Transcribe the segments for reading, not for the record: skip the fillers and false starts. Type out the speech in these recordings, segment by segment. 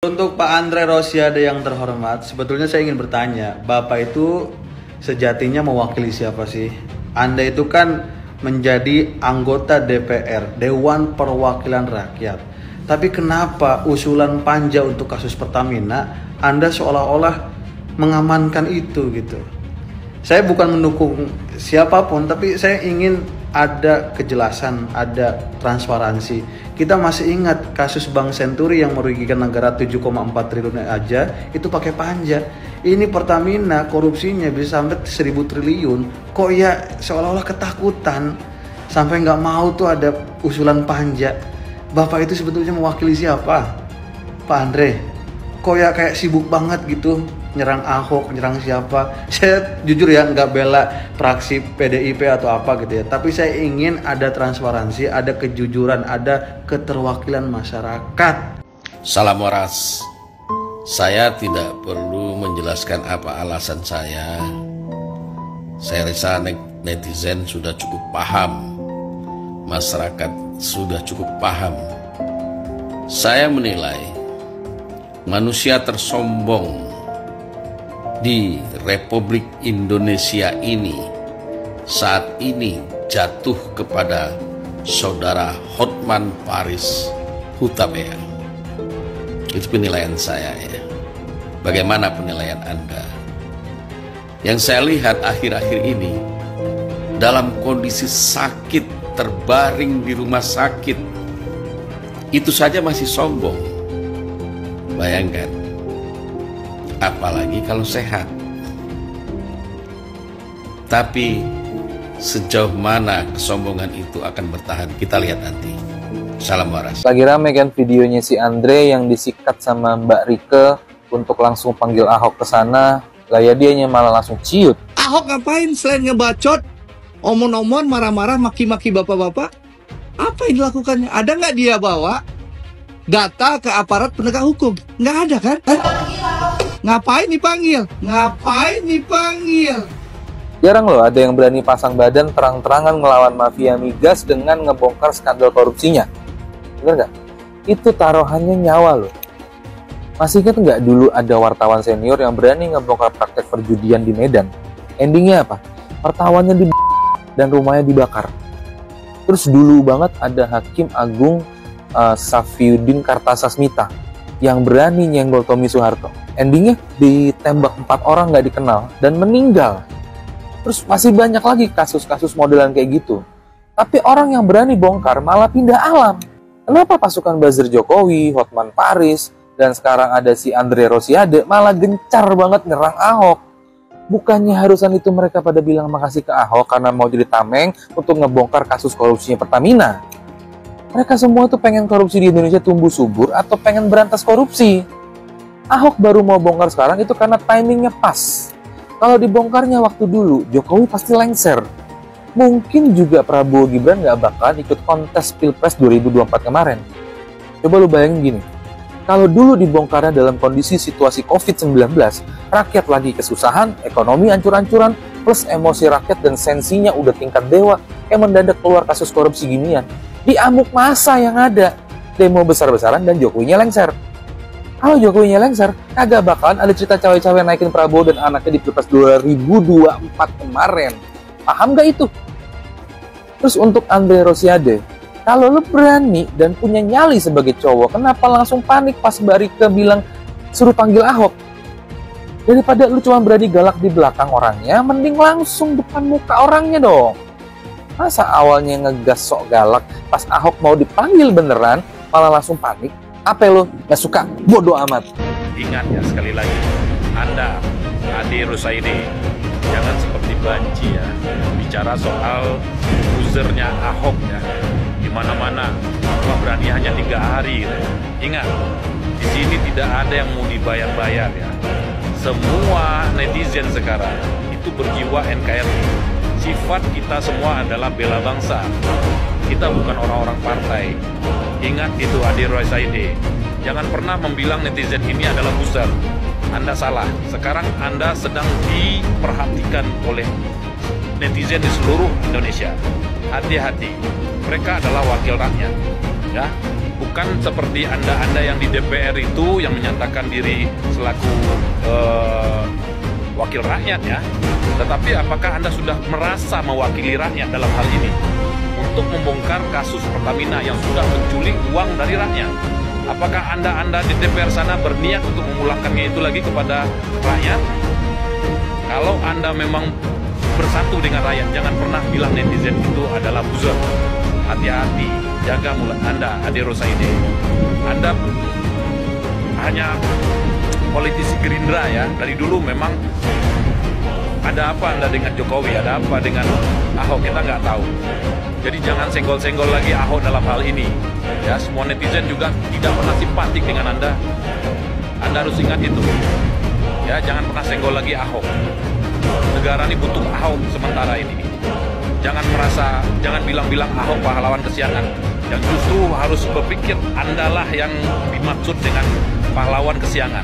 Untuk Pak Andre Rosiade yang terhormat, sebetulnya saya ingin bertanya, Bapak itu sejatinya mewakili siapa sih? Anda itu kan menjadi anggota DPR, Dewan Perwakilan Rakyat. Tapi kenapa usulan panja untuk kasus Pertamina, Anda seolah-olah mengamankan itu gitu? Saya bukan mendukung siapapun, tapi saya ingin ada kejelasan, ada transparansi. Kita masih ingat kasus Bank Senturi yang merugikan negara 7,4 triliun aja, itu pakai panja. Ini Pertamina korupsinya bisa sampai 1.000 triliun. Kok ya seolah-olah ketakutan sampai nggak mau tuh ada usulan panja. Bapak itu sebetulnya mewakili siapa? Pak Andre, kok ya kayak sibuk banget gitu nyerang Ahok, nyerang siapa. Saya jujur ya nggak bela fraksi PDIP atau apa gitu ya, tapi saya ingin ada transparansi, ada kejujuran, ada keterwakilan masyarakat. Salam waras. Saya tidak perlu menjelaskan apa alasan saya. Saya rasa netizen sudah cukup paham, masyarakat sudah cukup paham. Saya menilai manusia tersombong di Republik Indonesia ini saat ini jatuh kepada saudara Hotman Paris Hutapea. Itu penilaian saya ya. Bagaimana penilaian Anda? Yang saya lihat akhir-akhir ini dalam kondisi sakit, terbaring di rumah sakit, itu saja masih sombong. Bayangkan, apalagi kalau sehat. Tapi sejauh mana kesombongan itu akan bertahan, kita lihat nanti. Salam waras. Lagi rame kan videonya si Andre yang disikat sama Mbak Rike untuk langsung panggil Ahok ke sana. Gaya dianya malah langsung ciut. Ahok ngapain selain ngebacot, omon-omon, marah-marah, maki-maki bapak-bapak? Apa yang dilakukannya? Ada nggak dia bawa data ke aparat penegak hukum? Nggak ada kan? Ngapain dipanggil? Ngapain dipanggil? Jarang loh ada yang berani pasang badan terang-terangan ngelawan mafia migas dengan ngebongkar skandal korupsinya. Bener nggak? Itu taruhannya nyawa loh. Masih ingat nggak dulu ada wartawan senior yang berani ngebongkar praktek perjudian di Medan? Endingnya apa? Wartawannya dan rumahnya dibakar. Terus dulu banget ada Hakim Agung Safiuddin Kartasasmita yang berani nyenggol Tommy Soeharto. Endingnya ditembak 4 orang nggak dikenal dan meninggal. Terus masih banyak lagi kasus-kasus modelan kayak gitu. Tapi orang yang berani bongkar malah pindah alam. Kenapa pasukan buzzer Jokowi, Hotman Paris, dan sekarang ada si Andre Rosiade malah gencar banget nyerang Ahok? Bukannya harusan itu mereka pada bilang makasih ke Ahok karena mau jadi tameng untuk ngebongkar kasus korupsinya Pertamina? Mereka semua tuh pengen korupsi di Indonesia tumbuh subur atau pengen berantas korupsi? Ahok baru mau bongkar sekarang itu karena timingnya pas. Kalau dibongkarnya waktu dulu, Jokowi pasti lengser. Mungkin juga Prabowo Gibran nggak bakalan ikut kontes Pilpres 2024 kemarin. Coba lu bayangin gini, kalau dulu dibongkarnya dalam kondisi situasi COVID-19, rakyat lagi kesusahan, ekonomi ancur-ancuran, plus emosi rakyat dan sensinya udah tingkat dewa, mendadak keluar kasus korupsi ginian. Di amuk masa yang ada, demo besar-besaran dan Jokowinya lengser. Kalau Jokowinya lengser, kagak bakalan ada cerita cawe-cawe naikin Prabowo dan anaknya di Pilpres 2024 kemarin. Paham gak itu? Terus untuk Andre Rosiade, kalau lu berani dan punya nyali sebagai cowok, kenapa langsung panik pas Mbak Rike bilang suruh panggil Ahok? Daripada lu cuma berani galak di belakang orangnya, mending langsung depan muka orangnya dong. Masa awalnya ngegas sok galak, pas Ahok mau dipanggil beneran, malah langsung panik? Apa lo nggak suka? Bodoh amat. Ingat ya sekali lagi, Anda, Ade Rosaide, jangan seperti banci ya, bicara soal usernya Ahok ya, di mana-mana, apa berani hanya 3 hari gitu ya. Ingat, di sini tidak ada yang mau dibayar-bayar ya. Semua netizen sekarang itu berjiwa NKRI. Sifat kita semua adalah bela bangsa. Kita bukan orang-orang partai. Ingat itu Ade Rosaide. Jangan pernah membilang netizen ini adalah buzzer. Anda salah. Sekarang Anda sedang diperhatikan oleh netizen di seluruh Indonesia. Hati-hati. Mereka adalah wakil rakyat. Ya. bukan seperti Anda yang di DPR itu yang menyatakan diri selaku wakil rakyat ya. Tetapi apakah Anda sudah merasa mewakili rakyat dalam hal ini untuk membongkar kasus Pertamina yang sudah menculik uang dari rakyat? Apakah Anda di DPR sana berniat untuk memulangkannya itu lagi kepada rakyat? Kalau Anda memang bersatu dengan rakyat, jangan pernah bilang netizen itu adalah buzzer. Hati-hati, jaga mulut Anda, Ade Rosaide. Anda hanya politisi Gerindra ya. Dari dulu memang ada apa Anda dengan Jokowi, ada apa dengan Ahok, kita nggak tahu. Jadi jangan senggol-senggol lagi Ahok dalam hal ini. Ya, semua netizen juga tidak pernah simpatik dengan Anda. Anda harus ingat itu. Ya, jangan pernah senggol lagi Ahok. Negara ini butuh Ahok sementara ini. Jangan bilang-bilang Ahok pahlawan kesiangan. Yang justru harus berpikir Andalah yang dimaksud dengan pahlawan kesiangan.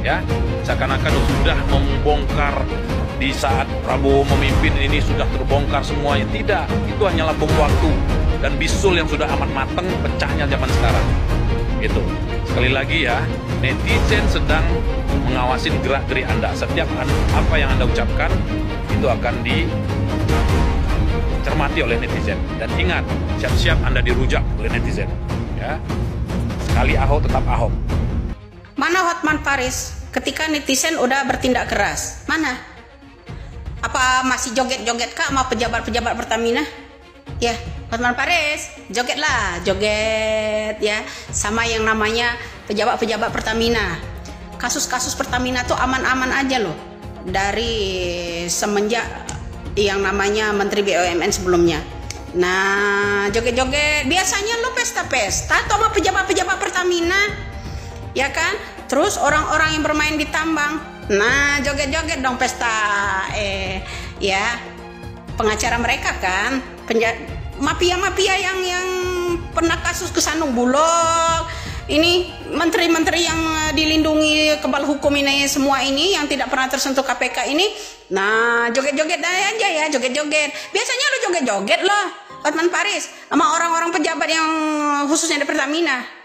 Ya, seakan-akan sudah membongkar di saat Prabowo memimpin ini sudah terbongkar semuanya. Tidak, itu hanyalah bom waktu dan bisul yang sudah amat matang pecahnya zaman sekarang. Itu sekali lagi ya, netizen sedang mengawasi gerak-gerik Anda. Setiap apa yang Anda ucapkan itu akan dicermati oleh netizen. Dan ingat, siap-siap Anda dirujak oleh netizen. Ya, sekali Ahok tetap Ahok. Mana Hotman Paris ketika netizen udah bertindak keras? Mana? Apa masih joget-joget kah sama pejabat-pejabat Pertamina? Ya, Hotman Paris, jogetlah, joget ya, sama yang namanya pejabat-pejabat Pertamina. Kasus-kasus Pertamina tuh aman-aman aja loh, dari semenjak yang namanya Menteri BUMN sebelumnya. Nah, joget-joget, biasanya lo pesta-pesta atau sama pejabat-pejabat Pertamina, ya kan? Terus orang-orang yang bermain di tambang, nah joget-joget dong pesta, ya pengacara mereka kan, mafia-mafia yang pernah kasus Kesanung Bulog, ini menteri-menteri yang dilindungi kebal hukum ini semua ini yang tidak pernah tersentuh KPK ini, nah joget-joget aja ya, joget-joget. Biasanya lo joget-joget loh, Hotman Paris, sama orang-orang pejabat yang khususnya di Pertamina.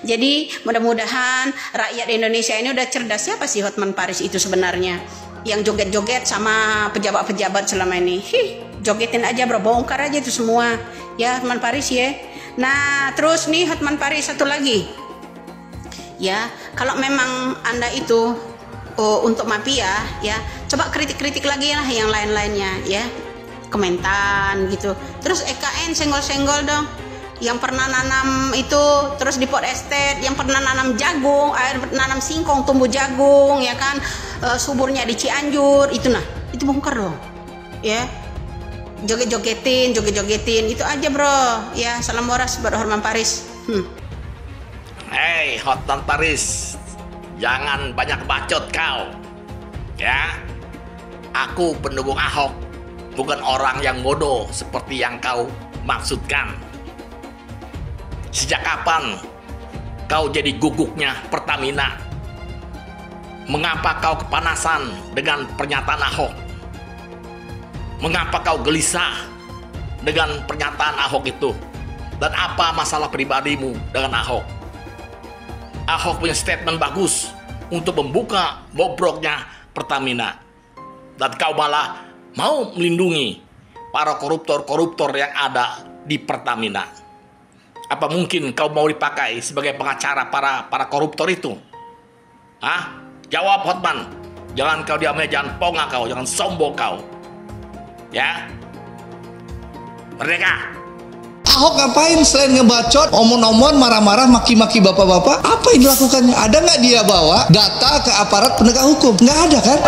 Jadi mudah-mudahan rakyat Indonesia ini udah cerdas. Siapa sih Hotman Paris itu sebenarnya yang joget-joget sama pejabat-pejabat selama ini? Jogetin aja bro, bongkar aja itu semua ya Hotman Paris ya. Nah terus nih Hotman Paris satu lagi ya, kalau memang Anda itu untuk mafia ya, coba kritik-kritik lagi lah yang lain-lainnya ya, Kementan gitu. Terus EKN senggol-senggol dong, yang pernah nanam itu terus di Port Estate, yang pernah nanam jagung, nanam singkong tumbuh jagung ya kan, suburnya di Cianjur itu, nah itu bongkar dong ya. Joget-jogetin itu aja bro ya. Salam waras buat Hotman Paris. Hei Hotman Paris, jangan banyak bacot kau ya. Aku pendukung Ahok, bukan orang yang bodoh seperti yang kau maksudkan. Sejak kapan kau jadi guguknya Pertamina? Mengapa kau kepanasan dengan pernyataan Ahok? Mengapa kau gelisah dengan pernyataan Ahok itu? Dan apa masalah pribadimu dengan Ahok? Ahok punya statement bagus untuk membuka bobroknya Pertamina. Dan kau malah mau melindungi para koruptor-koruptor yang ada di Pertamina. Apa mungkin kau mau dipakai sebagai pengacara para koruptor itu? Hah? Jawab Hotman. Jangan kau diam aja, jangan pongah kau, jangan sombong kau. Ya? Merdeka! Ahok ngapain selain ngebacot, omong-omong, marah-marah, maki-maki bapak-bapak? Apa yang dilakukannya? Ada nggak dia bawa data ke aparat penegak hukum? Nggak ada kan?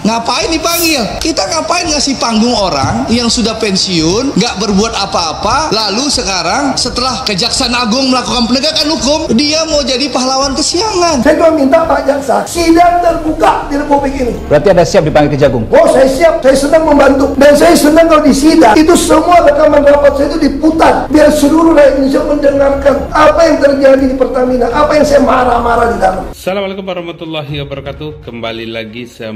Ngapain dipanggil? Kita ngapain ngasih panggung orang yang sudah pensiun, nggak berbuat apa-apa, lalu sekarang setelah Kejaksaan Agung melakukan penegakan hukum, dia mau jadi pahlawan kesiangan. Saya cuma minta Pak Jaksa, sidang terbuka di Republik ini. Berarti Anda siap dipanggil Kejagung? Oh, saya siap, saya senang membantu. Dan saya senang kalau di sidang, itu semua rekaman rapat saya itu diputar, biar seluruh rakyat Indonesia mendengarkan apa yang terjadi di Pertamina, apa yang saya marah-marah di dalam. Assalamualaikum warahmatullahi wabarakatuh. Kembali lagi saya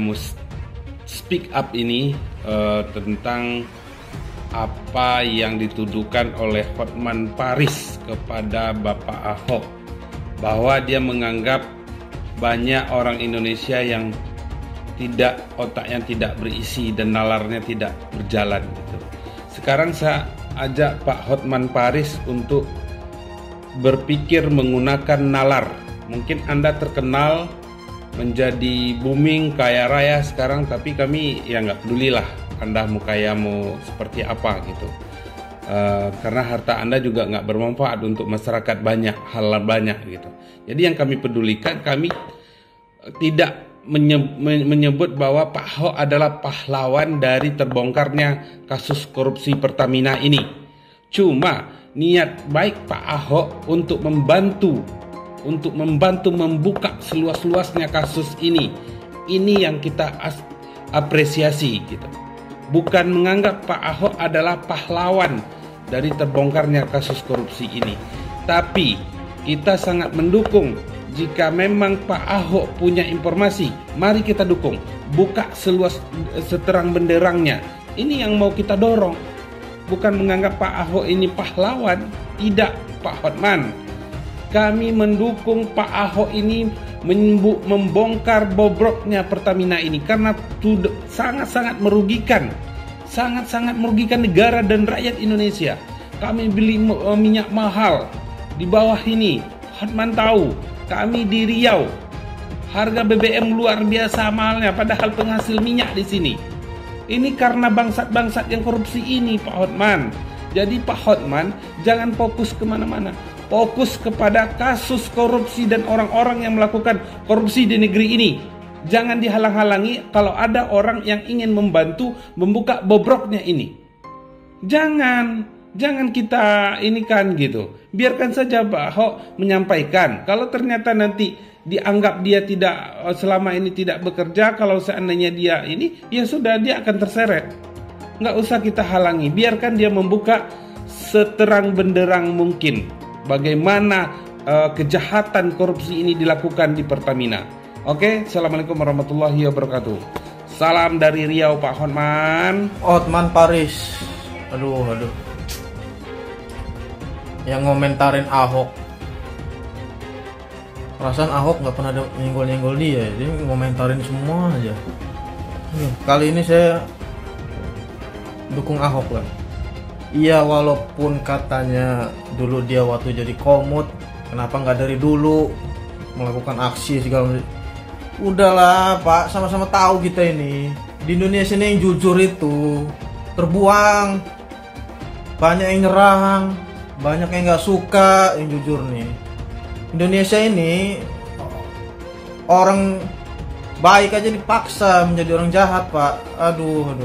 speak up ini tentang apa yang dituduhkan oleh Hotman Paris kepada Bapak Ahok, bahwa dia menganggap banyak orang Indonesia yang otaknya tidak berisi dan nalarnya tidak berjalan gitu. Sekarang saya ajak Pak Hotman Paris untuk berpikir menggunakan nalar. Mungkin Anda terkenal menjadi booming kaya raya sekarang, tapi kami ya nggak pedulilah Anda mau kaya mau seperti apa gitu. Karena harta Anda juga nggak bermanfaat untuk masyarakat banyak, hal banyak gitu. Jadi yang kami pedulikan, kami tidak menyebut bahwa Pak Ahok adalah pahlawan dari terbongkarnya kasus korupsi Pertamina ini. Cuma niat baik Pak Ahok untuk membantu membuka seluas-luasnya kasus ini yang kita apresiasi gitu. Bukan menganggap Pak Ahok adalah pahlawan dari terbongkarnya kasus korupsi ini, tapi kita sangat mendukung. Jika memang Pak Ahok punya informasi, mari kita dukung. Buka seterang benderangnya. Ini yang mau kita dorong. Bukan menganggap Pak Ahok ini pahlawan. Tidak, Pak Hotman. Kami mendukung Pak Ahok ini membongkar bobroknya Pertamina ini. Karena sangat-sangat merugikan. Sangat-sangat merugikan negara dan rakyat Indonesia. Kami beli minyak mahal. Di bawah ini, Hotman tahu. Kami di Riau, harga BBM luar biasa mahalnya, padahal penghasil minyak di sini. Ini karena bangsat-bangsat yang korupsi ini, Pak Hotman. Jadi Pak Hotman, jangan fokus kemana-mana. Fokus kepada kasus korupsi dan orang-orang yang melakukan korupsi di negeri ini. Jangan dihalang-halangi kalau ada orang yang ingin membantu membuka bobroknya ini. Jangan kita ini kan gitu. Biarkan saja Pak Ahok menyampaikan. Kalau ternyata nanti dianggap dia selama ini tidak bekerja, kalau seandainya dia ini, ya sudah, dia akan terseret. Nggak usah kita halangi. Biarkan dia membuka seterang benderang mungkin bagaimana kejahatan korupsi ini dilakukan di Pertamina. Oke, Assalamualaikum warahmatullahi wabarakatuh. Salam dari Riau, Pak Hotman. Hotman Paris. Aduh. Yang ngomentarin Ahok, perasaan Ahok nggak pernah ada nyenggol dia, dia ngomentarin semua aja. Kali ini saya dukung Ahok lah. Iya, walaupun katanya dulu dia waktu jadi komut, kenapa nggak dari dulu melakukan aksi segala macam. Udahlah Pak, sama-sama tahu kita ini di Indonesia ini yang jujur itu terbuang, banyak yang nyerang, banyak yang nggak suka yang jujur nih. Indonesia ini orang baik aja dipaksa menjadi orang jahat, Pak. Aduh.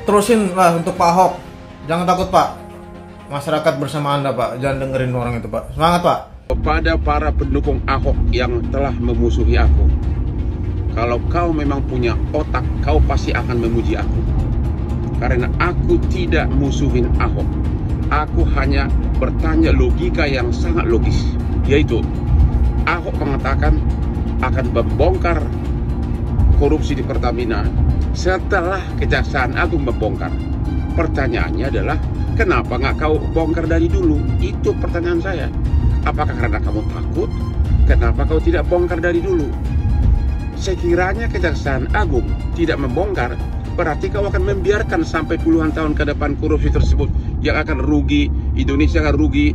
Terusin lah untuk Pak Ahok. Jangan takut, Pak. Masyarakat bersama Anda, Pak. Jangan dengerin orang itu, Pak. Semangat, Pak. Kepada para pendukung Ahok yang telah memusuhi aku, kalau kau memang punya otak, kau pasti akan memuji aku. Karena aku tidak musuhin Ahok. Aku hanya bertanya logika yang sangat logis, yaitu Ahok mengatakan akan membongkar korupsi di Pertamina setelah Kejaksaan Agung membongkar. Pertanyaannya adalah, kenapa nggak kau bongkar dari dulu? Itu pertanyaan saya. Apakah karena kamu takut? Kenapa kau tidak bongkar dari dulu? Sekiranya Kejaksaan Agung tidak membongkar, berarti kau akan membiarkan sampai puluhan tahun ke depan korupsi tersebut yang akan rugi, Indonesia akan rugi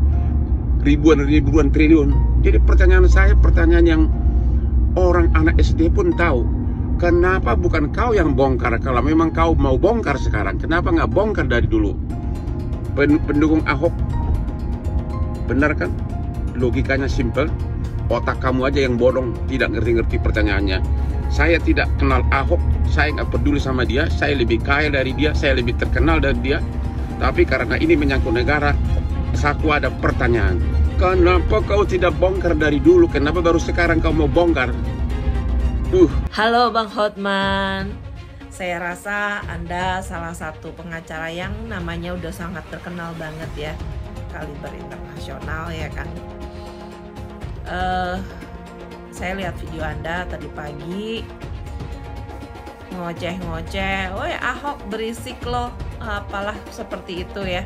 ribuan triliun. Jadi pertanyaan saya, pertanyaan yang orang anak SD pun tahu. Kenapa bukan kau yang bongkar? Kalau memang kau mau bongkar sekarang, kenapa nggak bongkar dari dulu? Pendukung Ahok, benar kan? Logikanya simple. Otak kamu aja yang bodong, tidak ngerti-ngerti pertanyaannya. Saya tidak kenal Ahok, saya nggak peduli sama dia, saya lebih kaya dari dia, saya lebih terkenal dari dia. Tapi karena ini menyangkut negara, aku ada pertanyaan. Kenapa kau tidak bongkar dari dulu? Kenapa baru sekarang kau mau bongkar? Halo Bang Hotman. Saya rasa Anda salah satu pengacara yang namanya udah sangat terkenal banget ya, kaliber internasional ya kan. Saya lihat video Anda tadi pagi. ngoceh-ngoceh, woi Ahok berisik loh, apalah seperti itu ya.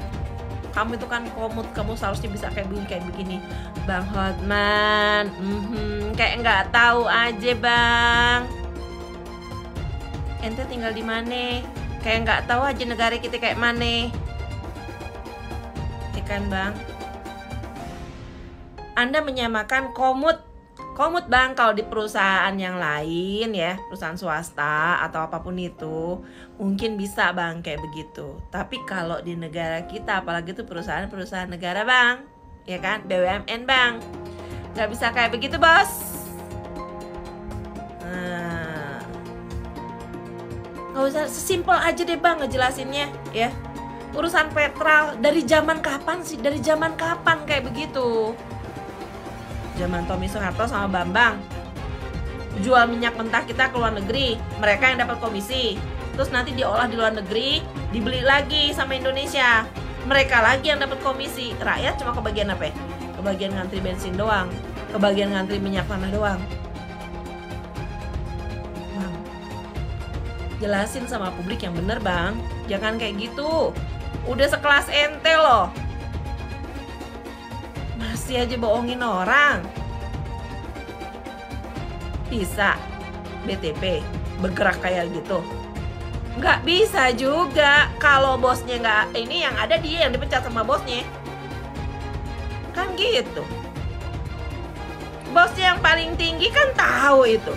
Kamu itu kan komut, kamu seharusnya bisa kayak begini. Bang Hotman, kayak nggak tahu aja bang. Ente tinggal di mana? Kayak nggak tahu aja negara kita kayak mana. Ikan bang. Anda menyamakan komut bang, kalau di perusahaan yang lain ya, perusahaan swasta atau apapun itu mungkin bisa bang kayak begitu. Tapi kalau di negara kita, apalagi itu perusahaan negara bang, ya kan, BUMN bang, nggak bisa kayak begitu bos. Nah, nggak usah, sesimpel aja deh bang ngejelasinnya ya. Urusan petrol dari zaman kapan sih? Dari zaman kapan kayak begitu? Zaman Tommy Soeharto sama Bambang jual minyak mentah kita ke luar negeri, mereka yang dapat komisi. Terus nanti diolah di luar negeri, dibeli lagi sama Indonesia, mereka lagi yang dapat komisi. Rakyat cuma kebagian apa ya? Kebagian ngantri bensin doang, kebagian ngantri minyak tanah doang. Bang, jelasin sama publik yang bener bang, jangan kayak gitu. Udah sekelas ente loh, masih aja bohongin orang. Bisa BTP bergerak kayak gitu? Nggak bisa juga. Kalau bosnya nggak ini, yang ada dia yang dipecat sama bosnya. Kan gitu. Bosnya yang paling tinggi kan tahu itu.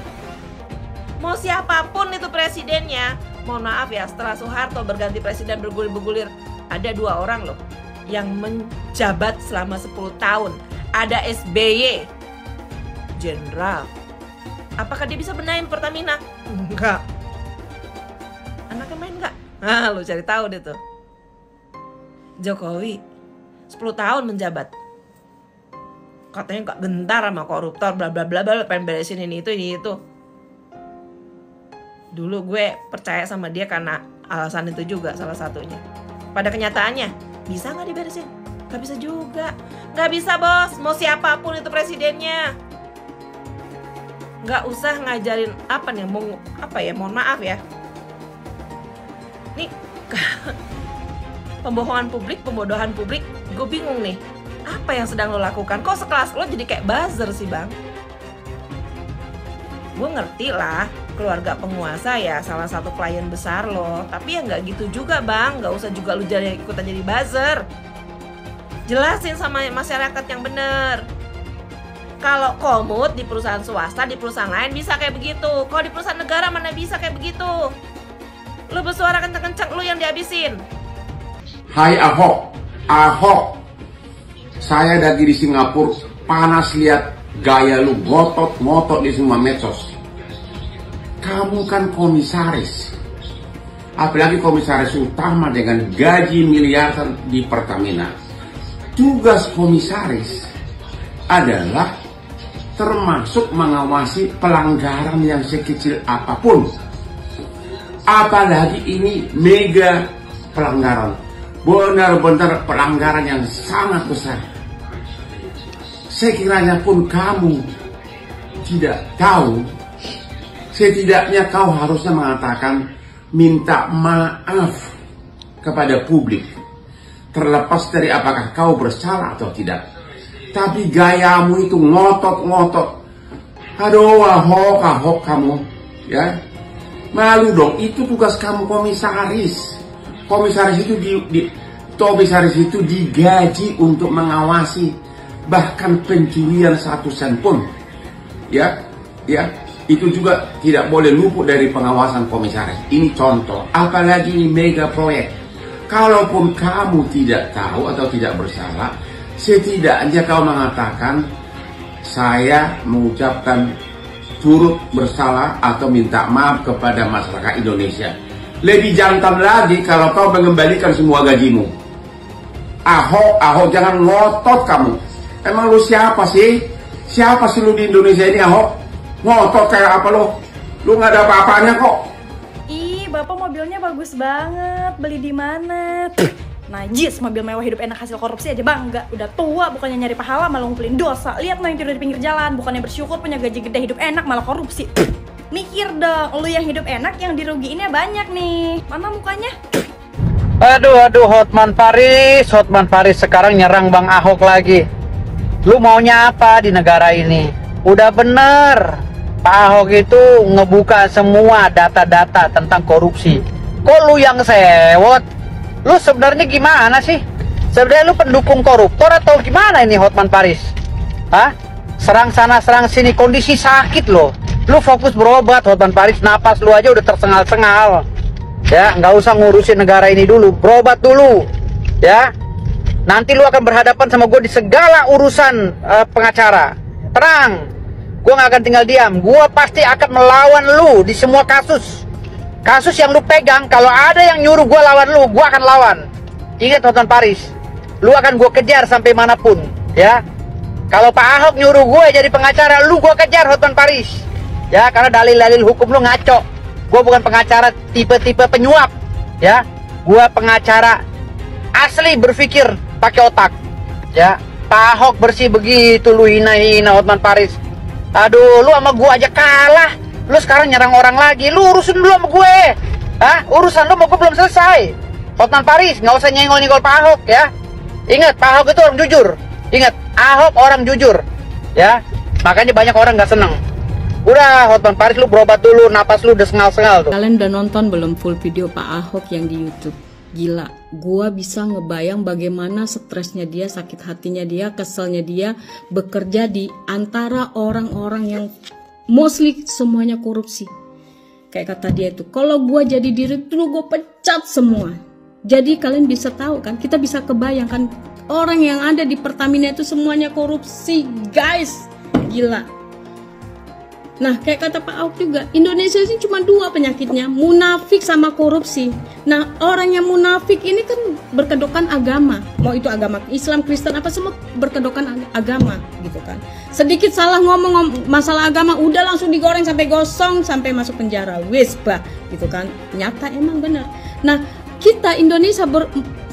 Mau siapapun itu presidennya. Mohon maaf ya, setelah Soeharto berganti presiden bergulir-bergulir, ada 2 orang loh yang menjabat selama 10 tahun. Ada SBY, jenderal. Apakah dia bisa benahin Pertamina? Enggak. Anaknya main enggak? Nah, lu cari tahu deh tuh. Jokowi 10 tahun menjabat. Katanya enggak gentar sama koruptor, bla bla bla bla, pengen beresin ini itu. Dulu gue percaya sama dia karena alasan itu juga salah satunya. Pada kenyataannya, bisa nggak diberesin? Nggak bisa juga. Nggak bisa bos, mau siapapun itu presidennya. Nggak usah ngajarin apa nih, mohon maaf ya. Nih, pembohongan publik, pembodohan publik, gue bingung nih. Apa yang sedang lo lakukan? Kok sekelas lo jadi kayak buzzer sih bang? Gue ngerti lah, keluarga penguasa ya salah satu klien besar lo. Tapi ya nggak gitu juga bang, nggak usah juga lu ikutan jadi buzzer. Jelasin sama masyarakat yang bener. Kalau komut di perusahaan swasta, di perusahaan lain bisa kayak begitu. Kalau di perusahaan negara mana bisa kayak begitu? Lu bersuara kenceng-kenceng, lu yang dihabisin. Hai Ahok, saya lagi di Singapura, panas lihat gaya lu ngotot di semua medsos. Kamu kan komisaris, apalagi komisaris utama dengan gaji miliaran di Pertamina. Tugas komisaris adalah termasuk mengawasi pelanggaran yang sekecil apapun. Apalagi ini mega pelanggaran, benar-benar pelanggaran yang sangat besar. Sekiranya pun kamu tidak tahu, setidaknya kau harusnya mengatakan minta maaf kepada publik, terlepas dari apakah kau bersalah atau tidak. Tapi gayamu itu ngotot. Aduh, Ahok kamu, ya. Malu dong, itu tugas kamu komisaris. Komisaris itu digaji untuk mengawasi, bahkan pencurian 1 sen pun, ya, itu juga tidak boleh luput dari pengawasan komisaris. Ini contoh, apalagi ini mega proyek. Kalaupun kamu tidak tahu atau tidak bersalah, setidaknya kau mengatakan saya mengucapkan turut bersalah atau minta maaf kepada masyarakat Indonesia. Lebih jantan lagi kalau kau mengembalikan semua gajimu. Ahok, jangan ngotot kamu. Emang lu siapa sih? Siapa sih lu di Indonesia ini, Ahok? Ngotot kayak apa lu? Lu nggak ada apa-apanya kok. Ih, Bapak mobilnya bagus banget. Beli di mana? Najis, mobil mewah hidup enak hasil korupsi aja bangga. Udah tua bukannya nyari pahala malah ngumpulin dosa. Lihat lo yang tidur di pinggir jalan, bukannya bersyukur punya gaji gede hidup enak malah korupsi. Mikir dong, lu yang hidup enak yang dirugiinnya banyak nih. Mana mukanya? Aduh, Hotman Paris sekarang nyerang Bang Ahok lagi. Lu maunya apa di negara ini? Udah bener, Pak Ahok itu ngebuka semua data-data tentang korupsi. Kok lu yang sewot? Lu sebenarnya gimana sih? Sebenarnya lu pendukung koruptor atau gimana ini Hotman Paris? Hah? Serang sana serang sini, kondisi sakit loh. Lu fokus berobat Hotman Paris, napas lu aja udah tersengal-sengal. Ya, nggak usah ngurusin negara ini dulu, berobat dulu. Ya, nanti lu akan berhadapan sama gue di segala urusan pengacara. Tenang, gue nggak akan tinggal diam. Gue pasti akan melawan lu di semua kasus. Kasus yang lu pegang, kalau ada yang nyuruh gue lawan lu, gue akan lawan. Ingat Hotman Paris, lu akan gue kejar sampai manapun. Ya, kalau Pak Ahok nyuruh gue jadi pengacara, lu gue kejar Hotman Paris. Ya, karena dalil-dalil hukum lu ngaco. Gue bukan pengacara tipe-tipe penyuap. Ya, gue pengacara asli berpikir pakai otak. Ya, Pak Ahok bersih begitu lu hina-hina Hotman Paris. Aduh, lu sama gue aja kalah. Lu sekarang nyerang orang lagi. Lu urusin dulu sama gue. Hah? Urusan lu sama gue belum selesai. Hotman Paris, nggak usah nyenggol-nyenggol Pak Ahok ya. Ingat, Pak Ahok itu orang jujur. Ingat, Ahok orang jujur. Ya, makanya banyak orang nggak seneng. Udah, Hotman Paris lu berobat dulu, napas lu udah sengal-sengal tuh. Kalian udah nonton belum full video Pak Ahok yang di YouTube? Gila, gua bisa ngebayang bagaimana stresnya dia, sakit hatinya dia, keselnya dia bekerja di antara orang-orang yang mostly semuanya korupsi. Kayak kata dia itu, kalau gua jadi direktur gua pecat semua. Jadi kalian bisa tahu kan, kita bisa kebayangkan orang yang ada di Pertamina itu semuanya korupsi, guys. Gila. Nah, kayak kata Pak Ahok juga, Indonesia ini cuma dua penyakitnya, munafik sama korupsi. Nah, orang yang munafik ini kan berkedokan agama, mau itu agama Islam, Kristen, apa semua berkedokan agama, gitu kan. Sedikit salah ngomong masalah agama, udah langsung digoreng sampai gosong, sampai masuk penjara, wis bah, gitu kan. Nyata emang benar. Nah, kita Indonesia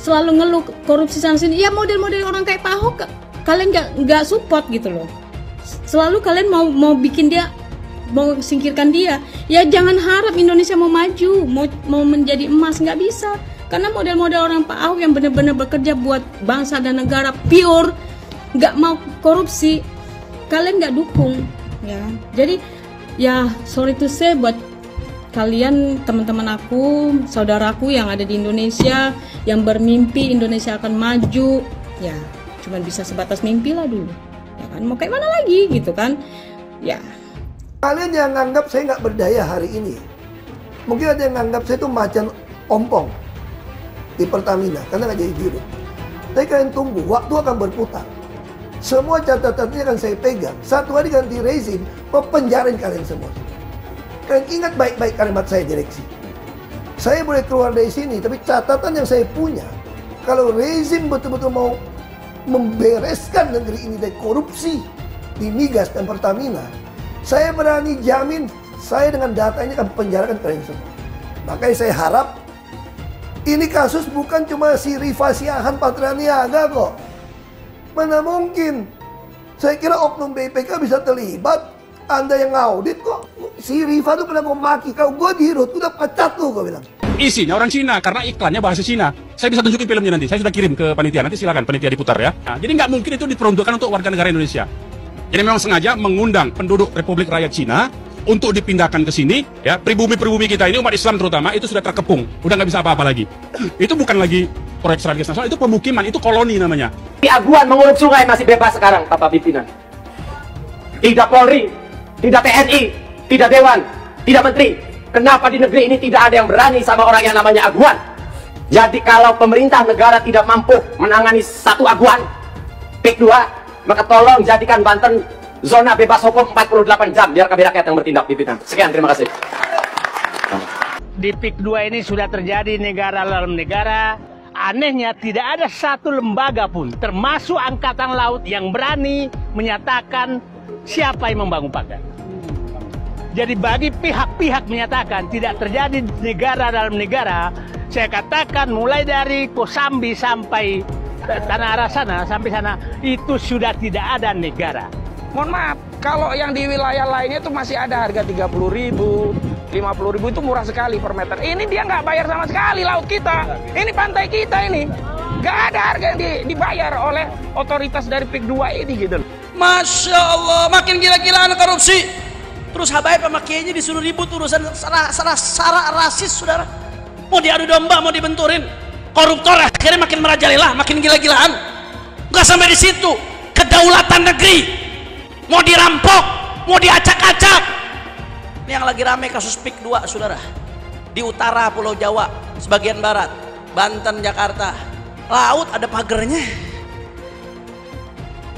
selalu ngeluh korupsi sana sini. Ya model-model orang kayak Pak Ahok, kalian nggak support gitu loh. Selalu kalian mau bikin dia, mau singkirkan dia. Ya jangan harap Indonesia mau maju, mau menjadi emas, nggak bisa. Karena model-model orang Pak Ahok yang benar-benar bekerja buat bangsa dan negara pure, nggak mau korupsi, kalian nggak dukung, ya. Jadi ya sorry to say buat kalian teman-teman aku, saudaraku yang ada di Indonesia, yang bermimpi Indonesia akan maju, ya cuman bisa sebatas mimpi lah dulu, ya kan. Mau kayak mana lagi gitu kan, ya. Kalian yang nganggap saya nggak berdaya hari ini, mungkin ada yang nganggap saya itu macan ompong di Pertamina karena nggak jadi dirut. Tapi kalian tunggu, waktu akan berputar. Semua catatannya akan saya pegang. Satu hari ganti rezim, penjarain kalian semua. Kalian ingat baik-baik kalimat saya direksi. Saya boleh keluar dari sini, tapi catatan yang saya punya, kalau rezim betul-betul mau membereskan negeri ini dari korupsi di migas dan Pertamina, saya berani jamin, saya dengan data ini akan penjarakan kalian semua. Makanya saya harap, ini kasus bukan cuma si Rifa Siahaan Patraniaga kok. Mana mungkin? Saya kira oknum BPK bisa terlibat. Anda yang ngaudit kok. Si Rifa tuh pernah maki kau, gue dirut, udah pecat tuh gue bilang. Isinya orang Cina, karena iklannya bahasa Cina. Saya bisa tunjukin filmnya nanti, saya sudah kirim ke panitia, nanti silakan panitia diputar ya. Nah, jadi nggak mungkin itu diperuntukkan untuk warga negara Indonesia. Jadi memang sengaja mengundang penduduk Republik Rakyat Cina untuk dipindahkan ke sini, ya. Pribumi-pribumi kita ini, umat Islam terutama, itu sudah terkepung, udah nggak bisa apa-apa lagi. Itu bukan lagi proyek strategis nasional, itu pemukiman, itu koloni namanya. Di Aguan mengurus sungai masih bebas sekarang, Bapak Pimpinan. Tidak Polri, tidak TNI, tidak Dewan, tidak Menteri. Kenapa di negeri ini tidak ada yang berani sama orang yang namanya Aguan? Jadi kalau pemerintah negara tidak mampu menangani satu Aguan, PIK 2, maka tolong jadikan Banten zona bebas hukum 48 jam, biar kami rakyat yang bertindak, Pimpinan. Sekian, terima kasih. Di PIK 2 ini sudah terjadi negara dalam negara. Anehnya tidak ada satu lembaga pun, termasuk Angkatan Laut, yang berani menyatakan siapa yang membangun pagar. Jadi bagi pihak-pihak menyatakan tidak terjadi negara dalam negara, saya katakan mulai dari Kosambi sampai Tanah Arah sana, sampai sana, itu sudah tidak ada negara. Mohon maaf, Kalau yang di wilayah lainnya itu masih ada harga 30.000, 50.000 itu murah sekali per meter. Ini dia nggak bayar sama sekali laut kita. Ini pantai kita ini. Nggak ada harga yang dibayar oleh otoritas dari PIK 2 ini gitu. Masya Allah, makin gila-gilaan korupsi. Terus Habaib sama kiainya disuruh ribut urusan sara rasis, saudara. Mau diadu domba, mau dibenturin. Koruptor akhirnya makin merajalela, makin gila-gilaan. Nggak sampai di situ, kedaulatan negeri mau dirampok, mau diacak-acak. Ini yang lagi rame kasus PIK 2, saudara. Di utara Pulau Jawa, sebagian barat, Banten, Jakarta. Laut ada pagernya.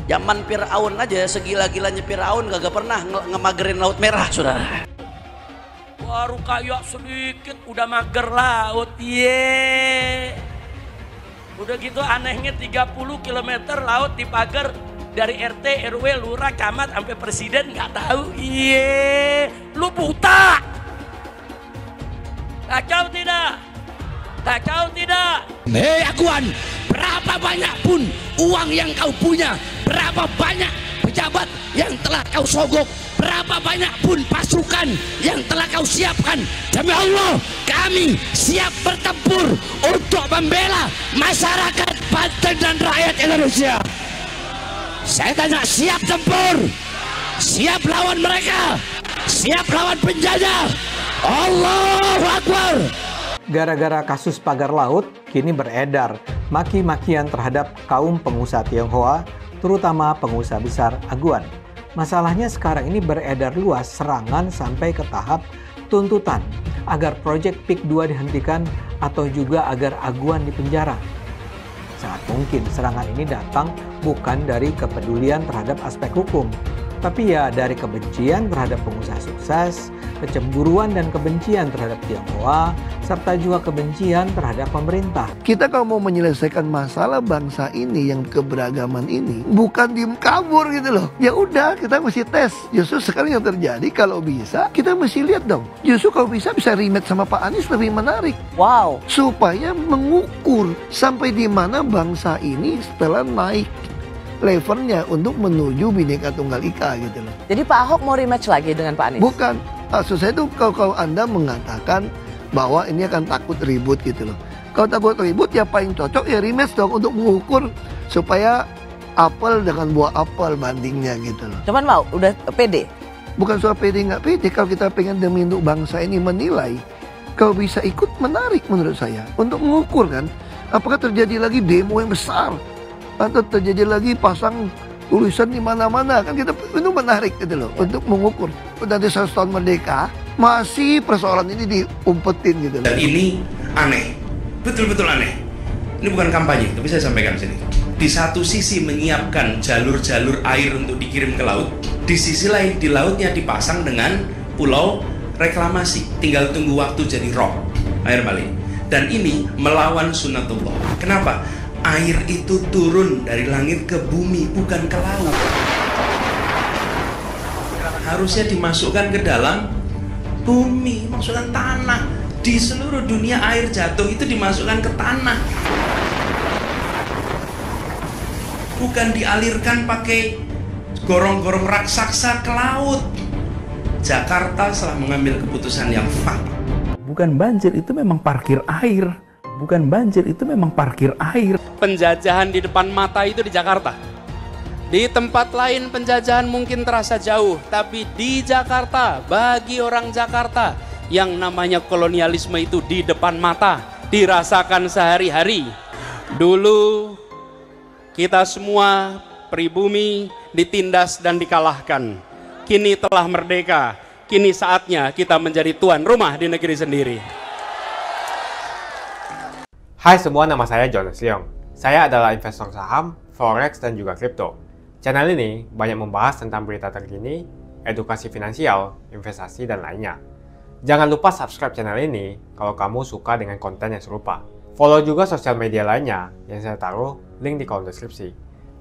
Zaman Fir'aun aja, segila-gilanya Fir'aun gak pernah ngemagerin laut merah, saudara. Baru kayak sedikit udah mager laut, udah gitu anehnya 30 km laut dipager dari RT, RW, lurah, camat sampai presiden nggak tahu. Lu buta. Kacau tidak? Kacau tidak? Hei Aguan, berapa banyak pun uang yang kau punya, berapa banyak pejabat yang telah kau sogok, berapa banyak pun pasukan yang telah kau siapkan, demi Allah kami siap bertempur untuk membela masyarakat Banten dan rakyat Indonesia. Saya tanya, siap tempur, siap lawan mereka, siap lawan penjajah. Allahu Akbar. Gara-gara kasus pagar laut, kini beredar maki-makian terhadap kaum pengusaha Tionghoa, terutama pengusaha besar Aguan. Masalahnya sekarang ini beredar luas serangan sampai ke tahap tuntutan agar proyek PIK 2 dihentikan atau juga agar Aguan dipenjara. Sangat mungkin serangan ini datang bukan dari kepedulian terhadap aspek hukum, tapi ya dari kebencian terhadap pengusaha sukses, kecemburuan dan kebencian terhadap Tionghoa, serta juga kebencian terhadap pemerintah. Kita kalau mau menyelesaikan masalah bangsa ini yang keberagaman ini, bukan diem kabur gitu loh. Ya udah, kita mesti tes. Justru sekarang yang terjadi, kalau bisa kita mesti lihat dong. Justru kalau bisa rematch sama Pak Anies lebih menarik. Wow. Supaya mengukur sampai di mana bangsa ini setelah naik levelnya untuk menuju Bhinneka Tunggal Ika gitu loh. Jadi Pak Ahok mau rematch lagi dengan Pak Anies? Bukan. Maksud saya itu kalau Anda mengatakan bahwa ini akan takut ribut gitu loh. Kalau takut ribut ya paling cocok ya rematch dong untuk mengukur supaya apel dengan buah apel bandingnya gitu loh. Cuman mau, udah pede? Bukan soal pede nggak pede, kalau kita pengen demi untuk bangsa ini menilai, kalau bisa ikut menarik menurut saya. Untuk mengukur kan, apakah terjadi lagi demo yang besar atau terjadi lagi pasang tulisan di mana-mana, kan kita itu menarik gitu loh untuk mengukur. Nanti 100 tahun merdeka masih persoalan ini diumpetin gitu loh. Dan ini aneh, betul-betul aneh. Ini bukan kampanye, tapi saya sampaikan di sini. Di satu sisi menyiapkan jalur-jalur air untuk dikirim ke laut, di sisi lain di lautnya dipasang dengan pulau reklamasi, tinggal tunggu waktu jadi rob air balik. Dan ini melawan sunatullah. Kenapa? Air itu turun dari langit ke bumi, bukan ke laut. Harusnya dimasukkan ke dalam bumi, masukkan tanah. Di seluruh dunia air jatuh itu dimasukkan ke tanah, bukan dialirkan pakai gorong-gorong raksasa ke laut. Jakarta telah mengambil keputusan yang fatal. Bukan banjir, itu memang parkir air. Bukan banjir, itu memang parkir air. Penjajahan di depan mata itu di Jakarta. Di tempat lain penjajahan mungkin terasa jauh, tapi di Jakarta, bagi orang Jakarta, yang namanya kolonialisme itu di depan mata, dirasakan sehari-hari. Dulu kita semua pribumi ditindas dan dikalahkan. Kini telah merdeka, kini saatnya kita menjadi tuan rumah di negeri sendiri. Hai semua, nama saya Jonas Leong. Saya adalah investor saham, forex, dan juga kripto. Channel ini banyak membahas tentang berita terkini, edukasi finansial, investasi, dan lainnya. Jangan lupa subscribe channel ini kalau kamu suka dengan konten yang serupa. Follow juga sosial media lainnya yang saya taruh link di kolom deskripsi.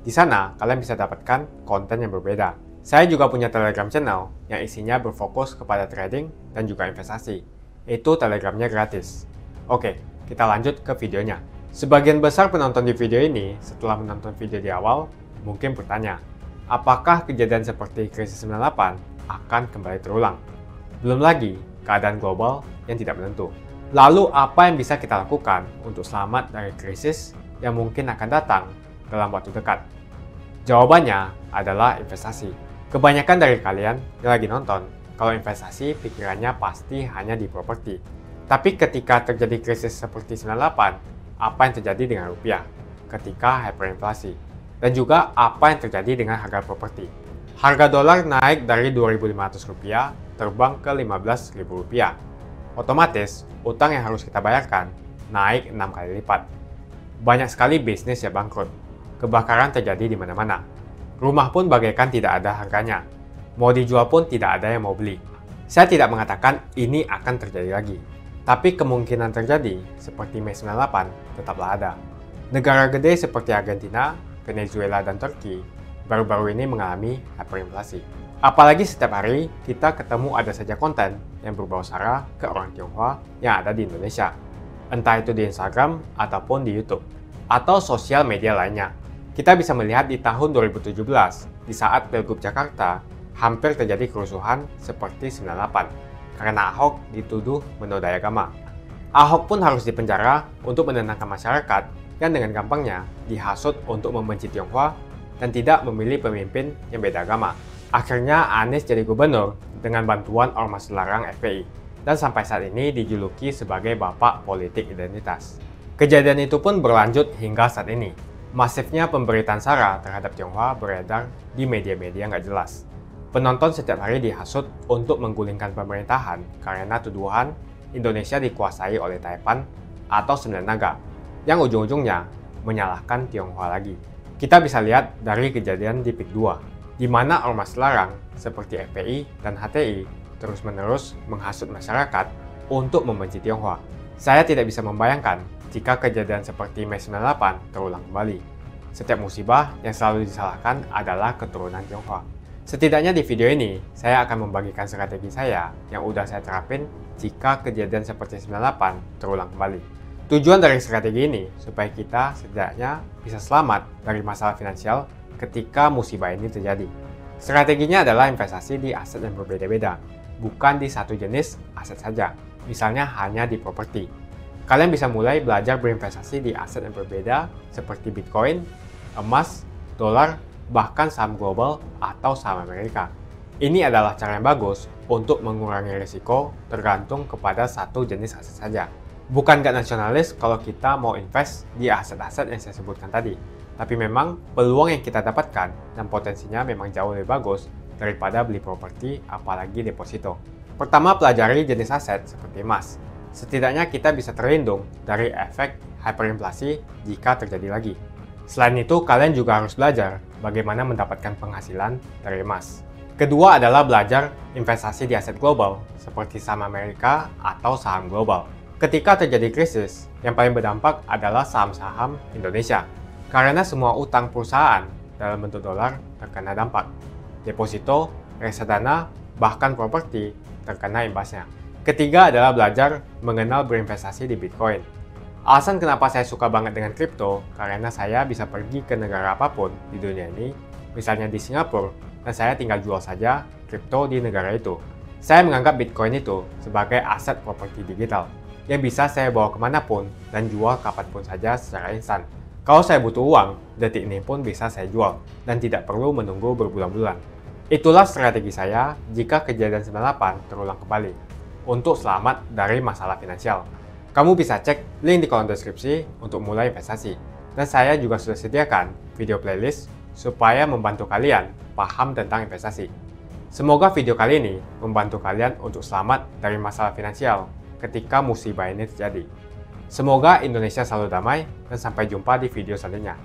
Di sana kalian bisa dapatkan konten yang berbeda. Saya juga punya Telegram channel yang isinya berfokus kepada trading dan juga investasi. Itu Telegramnya gratis. Oke, kita lanjut ke videonya. Sebagian besar penonton di video ini setelah menonton video di awal mungkin bertanya, apakah kejadian seperti krisis 98 akan kembali terulang? Belum lagi keadaan global yang tidak menentu. Lalu apa yang bisa kita lakukan untuk selamat dari krisis yang mungkin akan datang dalam waktu dekat? Jawabannya adalah investasi. Kebanyakan dari kalian yang lagi nonton, kalau investasi pikirannya pasti hanya di properti. Tapi ketika terjadi krisis seperti 98, apa yang terjadi dengan rupiah ketika hyperinflasi? Dan juga apa yang terjadi dengan harga properti? Harga dolar naik dari Rp2.500 terbang ke Rp15.000. Otomatis, utang yang harus kita bayarkan naik 6 kali lipat. Banyak sekali bisnis yang bangkrut. Kebakaran terjadi di mana-mana. Rumah pun bagaikan tidak ada harganya. Mau dijual pun tidak ada yang mau beli. Saya tidak mengatakan ini akan terjadi lagi. Tapi kemungkinan terjadi seperti Mei 98 tetaplah ada. Negara gede seperti Argentina, Venezuela, dan Turki baru-baru ini mengalami hyperinflasi. Apalagi setiap hari kita ketemu ada saja konten yang berbau sara ke orang Tionghoa yang ada di Indonesia. Entah itu di Instagram ataupun di YouTube atau sosial media lainnya. Kita bisa melihat di tahun 2017 di saat Pilgub Jakarta hampir terjadi kerusuhan seperti 98 karena Ahok dituduh menodai agama. Ahok pun harus dipenjara untuk menenangkan masyarakat yang dengan gampangnya dihasut untuk membenci Tionghoa dan tidak memilih pemimpin yang beda agama. Akhirnya Anies jadi gubernur dengan bantuan ormas larang FPI dan sampai saat ini dijuluki sebagai bapak politik identitas. Kejadian itu pun berlanjut hingga saat ini. Masifnya pemberitaan sara terhadap Tionghoa beredar di media-media nggak jelas. Penonton setiap hari dihasut untuk menggulingkan pemerintahan karena tuduhan Indonesia dikuasai oleh Taipan atau Sembilan Naga, yang ujung-ujungnya menyalahkan Tionghoa lagi. Kita bisa lihat dari kejadian di PIK 2, di mana ormas larang seperti FPI dan HTI terus-menerus menghasut masyarakat untuk membenci Tionghoa. Saya tidak bisa membayangkan jika kejadian seperti Mei 98 terulang kembali. Setiap musibah yang selalu disalahkan adalah keturunan Tionghoa. Setidaknya di video ini, saya akan membagikan strategi saya yang udah saya terapin jika kejadian seperti 98 terulang kembali. Tujuan dari strategi ini supaya kita setidaknya bisa selamat dari masalah finansial ketika musibah ini terjadi. Strateginya adalah investasi di aset yang berbeda-beda, bukan di satu jenis aset saja, misalnya hanya di properti. Kalian bisa mulai belajar berinvestasi di aset yang berbeda seperti Bitcoin, emas, dolar, bahkan saham global atau saham Amerika. Ini adalah cara yang bagus untuk mengurangi risiko tergantung kepada satu jenis aset saja. Bukan gak nasionalis kalau kita mau invest di aset-aset yang saya sebutkan tadi. Tapi memang peluang yang kita dapatkan dan potensinya memang jauh lebih bagus daripada beli properti apalagi deposito. Pertama, pelajari jenis aset seperti emas. Setidaknya kita bisa terlindung dari efek hyperinflasi jika terjadi lagi. Selain itu, kalian juga harus belajar bagaimana mendapatkan penghasilan dari emas. Kedua adalah belajar investasi di aset global seperti saham Amerika atau saham global. Ketika terjadi krisis, yang paling berdampak adalah saham-saham Indonesia. Karena semua utang perusahaan dalam bentuk dolar terkena dampak. Deposito, reksadana, bahkan properti terkena imbasnya. Ketiga adalah belajar mengenal berinvestasi di Bitcoin. Alasan kenapa saya suka banget dengan kripto, karena saya bisa pergi ke negara apapun di dunia ini, misalnya di Singapura, dan saya tinggal jual saja kripto di negara itu. Saya menganggap Bitcoin itu sebagai aset properti digital, yang bisa saya bawa kemanapun dan jual kapanpun saja secara instan. Kalau saya butuh uang, detik ini pun bisa saya jual, dan tidak perlu menunggu berbulan-bulan. Itulah strategi saya jika kejadian 98 terulang kembali, untuk selamat dari masalah finansial. Kamu bisa cek link di kolom deskripsi untuk mulai investasi. Dan saya juga sudah sediakan video playlist supaya membantu kalian paham tentang investasi. Semoga video kali ini membantu kalian untuk selamat dari masalah finansial ketika musibah ini terjadi. Semoga Indonesia selalu damai dan sampai jumpa di video selanjutnya.